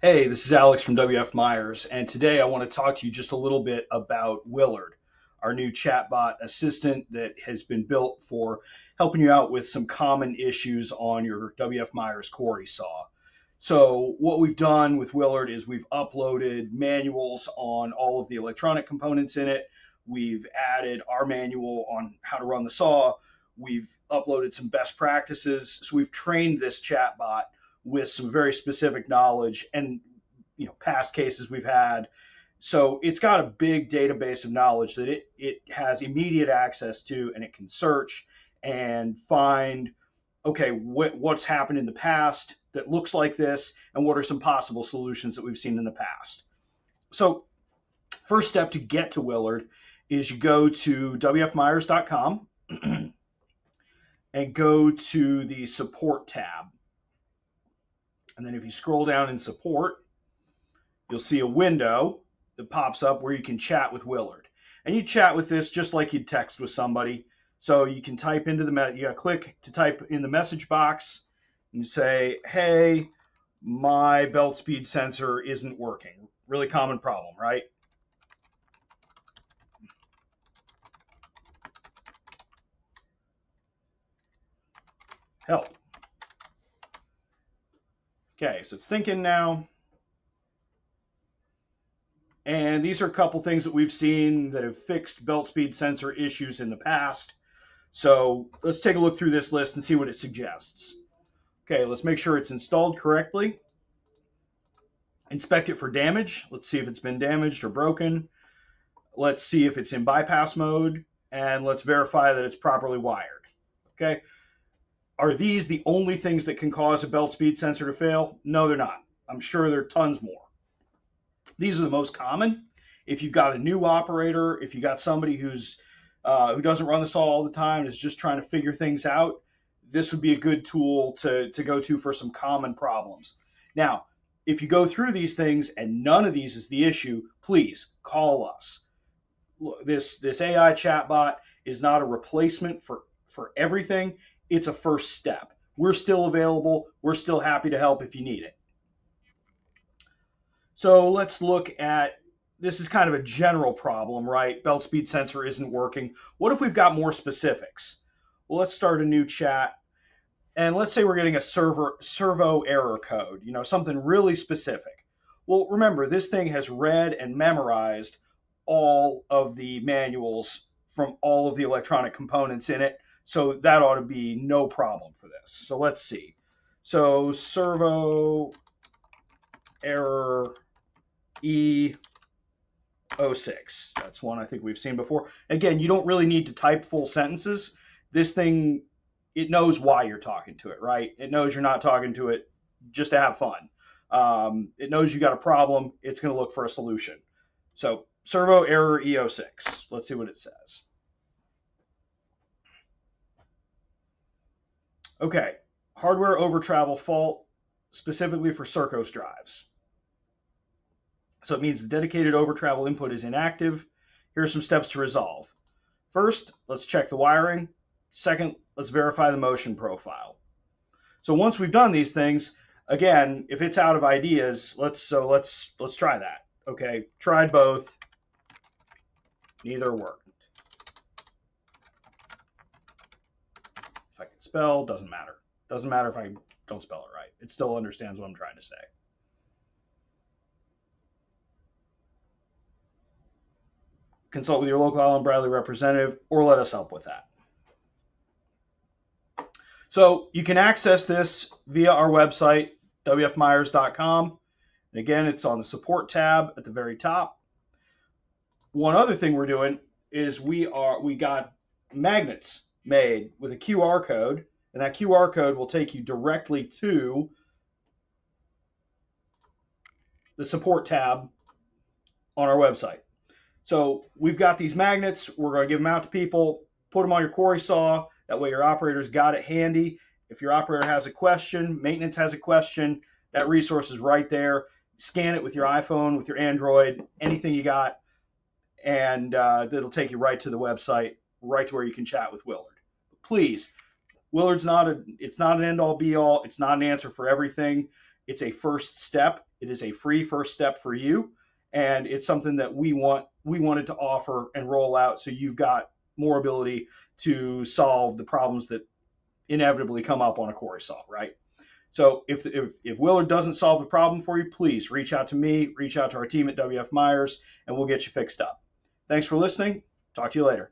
Hey, this is Alex from WF Meyers, and today I want to talk to you just a little bit about Willard, our new chatbot assistant that has been built for helping you out with some common issues on your WF Meyers Quarry saw. So, what we've done with Willard is we've uploaded manuals on all of the electronic components in it. We've added our manual on how to run the saw. We've uploaded some best practices. So, we've trained this chatbot with some very specific knowledge and past cases we've had. So it's got a big database of knowledge that it has immediate access to, and it can search and find, okay, what's happened in the past that looks like this, and what are some possible solutions that we've seen in the past. So first step to get to Willard is you go to wfmyers.com and go to the support tab. And then if you scroll down in support, you'll see a window that pops up where you can chat with Willard. And you chat with this just like you'd text with somebody. So you can type into you click to type in the message box and say, hey, my belt speed sensor isn't working. Really common problem, right? Help. Okay, so it's thinking now. And these are a couple things that we've seen that have fixed belt speed sensor issues in the past. So let's take a look through this list and see what it suggests. Okay, let's make sure it's installed correctly. Inspect it for damage. Let's see if it's been damaged or broken. Let's see if it's in bypass mode, and let's verify that it's properly wired. Okay, are these the only things that can cause a belt speed sensor to fail? No, they're not. I'm sure there are tons more. These are the most common. If you've got a new operator, if you got somebody who doesn't run the saw all the time and is just trying to figure things out, this would be a good tool to go to for some common problems. Now, if you go through these things and none of these is the issue, please call us. This AI chatbot is not a replacement for everything. It's a first step. We're still available. We're still happy to help if you need it. So let's look at, this is kind of a general problem, right? Belt speed sensor isn't working. What if we've got more specifics? Well, let's start a new chat. And let's say we're getting a servo error code, something really specific. Well, remember, this thing has read and memorized all of the manuals from all of the electronic components in it. So that ought to be no problem for this. So let's see. So servo error E06. That's one I think we've seen before. Again, you don't really need to type full sentences. This thing, it knows why you're talking to it, right? It knows you're not talking to it just to have fun. It knows you got a problem. It's going to look for a solution. So servo error E06. Let's see what it says. Okay, hardware over travel fault specifically for Circos drives. So it means the dedicated over travel input is inactive. Here are some steps to resolve. First, let's check the wiring. Second, let's verify the motion profile. So once we've done these things, again, if it's out of ideas, let's try that. Okay, tried both, neither worked. If I can spell, doesn't matter. Doesn't matter if I don't spell it right. It still understands what I'm trying to say. Consult with your local Allen Bradley representative, or let us help with that. So you can access this via our website, wfmyers.com. And again, it's on the support tab at the very top. One other thing we're doing is we got magnets made with a QR code, and that QR code will take you directly to the support tab on our website. So we've got these magnets. We're going to give them out to people, put them on your quarry saw. That way your operator's got it handy. If your operator has a question, maintenance has a question, that resource is right there. Scan it with your iPhone, with your Android, anything you got, and it'll take you right to the website, right to where you can chat with Willard. Please, Willard's it's not an end-all be-all. It's not an answer for everything. It's a first step. It is a free first step for you, and it's something that we wanted to offer and roll out so you've got more ability to solve the problems that inevitably come up on a Quarry saw, right? So if Willard doesn't solve the problem for you, please reach out to me, reach out to our team at WF Meyers, and we'll get you fixed up. Thanks for listening. Talk to you later.